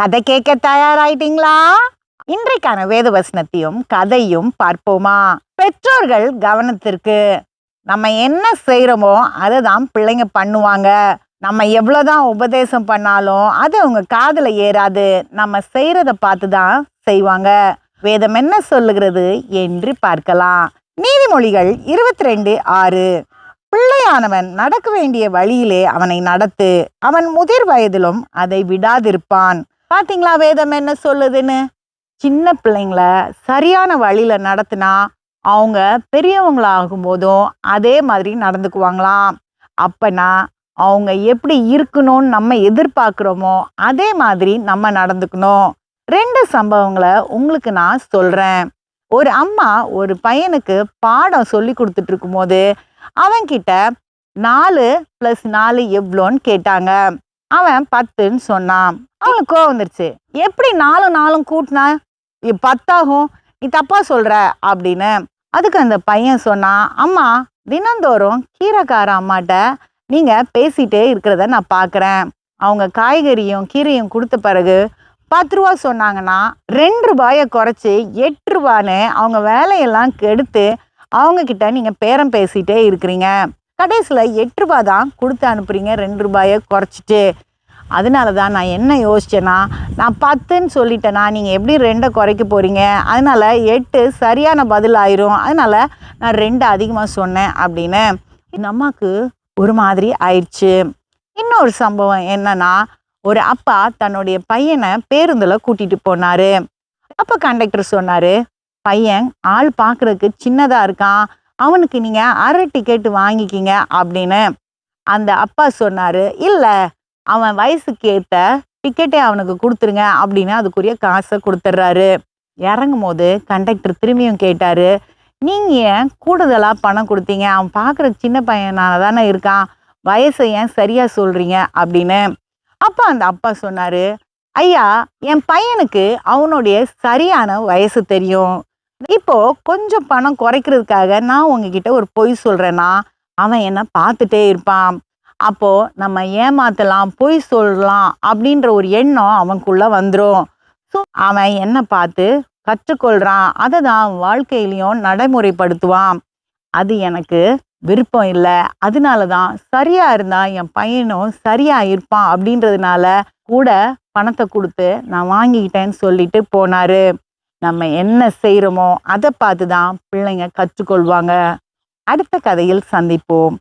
கதை கேட்க தயாராயிட்டீங்களா? இன்றைக்கான வேத வசனத்தையும் கதையும் பார்ப்போமா? பெற்றோர்கள் கவனத்திற்கு. நம்ம என்ன செய்யறோமோ அதை தான் பிள்ளைங்க பண்ணுவாங்க. நம்ம எவ்வளவுதான் உபதேசம் பண்ணாலும் அது அவங்க காதுல ஏறாது. நம்ம செய்யறத பார்த்து தான் செய்வாங்க. வேதம் என்ன சொல்லுகிறது என்று பார்க்கலாம். நீதிமொழிகள் 22:6. பிள்ளையானவன் நடக்க வேண்டிய வழியிலே அவனை நடத்து, அவன் முதிர் வயதிலும் அதை விடாதிருப்பான். பாத்தீங்களா வேதம் என்ன சொல்லுதுன்னு? சின்ன பிள்ளைங்கள சரியான வழியில நடத்தினா அவங்க பெரியவங்களாகும் போதும் அதே மாதிரி நடந்துக்குவாங்களாம். அப்பனா அவங்க எப்படி இருக்கணும்னு நம்ம எதிர்பார்க்கிறோமோ அதே மாதிரி நம்ம நடந்துக்கணும். 2 சம்பவங்களை உங்களுக்கு நான் சொல்றேன். ஒரு அம்மா ஒரு பையனுக்கு பாடம் சொல்லி கொடுத்துட்டு இருக்கும்போது அவன்கிட்ட 4 + 4 எவ்வளோன்னு கேட்டாங்க. அவன் 10ன்னு சொன்னான். அவனுக்கு கோவம் வந்துருச்சு. எப்படி 4 கூட்டினா 10 ஆகும், நீ தப்பா சொல்ற அப்படின்னு. அதுக்கு அந்த பையன் சொன்னான், அம்மா தினந்தோறும் கீரைக்கார அம்மாட்ட நீங்க பேசிட்டே இருக்கிறத நான் பார்க்குறேன். அவங்க காய்கறியும் கீரையும் கொடுத்த பிறகு 10 ரூபா சொன்னாங்கன்னா 2 ரூபாயை குறைச்சி 8 ரூபான்னு அவங்க வேலையெல்லாம் கெடுத்து அவங்க கிட்ட நீங்க பேரம் பேசிட்டே இருக்கிறீங்க. கடைசியில் 8 ரூபா தான் கொடுத்து அனுப்புறீங்க, 2 ரூபாயை குறைச்சிட்டு. அதனால தான் நான் என்ன யோசிச்சேன்னா, நான் 10ன்னு சொல்லிட்டேன்னா நீங்கள் எப்படி 2 குறைக்க போகிறீங்க? அதனால 8 சரியான பதில் ஆயிரும். அதனால நான் 2 அதிகமாக சொன்னேன் அப்படின்னு. இந்த அம்மாவுக்கு ஒரு மாதிரி ஆயிடுச்சு. இன்னொரு சம்பவம் என்னன்னா, ஒரு அப்பா தன்னுடைய பையனை பேருந்தில் கூட்டிட்டு போனாரு. அப்போ கண்டக்டர் சொன்னாரு, பையன் ஆள் பார்க்குறதுக்கு சின்னதாக இருக்கான், அவனுக்கு நீங்கள் அரை டிக்கெட்டு வாங்கிக்கிங்க அப்படின்னு. அந்த அப்பா சொன்னார், இல்லை அவன் வயசுக்கு ஏற்ற டிக்கெட்டே அவனுக்கு கொடுத்துருங்க அப்படின்னு அதுக்குரிய காசை கொடுத்துட்றாரு. இறங்கும் போது கண்டக்டர் திரும்பியும் கேட்டார், நீங்கள் ஏன் கூடுதலாக பணம் கொடுத்தீங்க? அவன் பார்க்குறதுக்கு சின்ன பையனால தானே இருக்கான், வயசை ஏன் சரியாக சொல்கிறீங்க அப்படின்னு. அப்போ அந்த அப்பா சொன்னார், ஐயா என் பையனுக்கு அவனுடைய சரியான வயசு தெரியும். இப்போ கொஞ்சம் பணம் குறைக்கிறதுக்காக நான் உங்ககிட்ட ஒரு பொய் சொல்றேன்னா அவன் என்ன பார்த்துட்டே இருப்பான். அப்போ நம்ம ஏமாத்தலாம், பொய் சொல்லலாம் அப்படின்ற ஒரு எண்ணம் அவனுக்குள்ள வந்துடும். ஸோ அவன் என்ன பார்த்து கற்றுக்கொள்றான், அதை தான் வாழ்க்கையிலையும் நடைமுறைப்படுத்துவான். அது எனக்கு விருப்பம் இல்லை. அதனால தான் சரியா இருந்தா என் பையனும் சரியா இருப்பான் அப்படின்றதுனால கூட பணத்தை கொடுத்து நான் வாங்கிக்கிட்டேன்னு சொல்லிட்டு போனாரு. நம்ம என்ன செய்கிறோமோ அதை பார்த்து தான் பிள்ளைங்க கற்றுக்கொள்வாங்க. அடுத்த கதையில் சந்திப்போம்.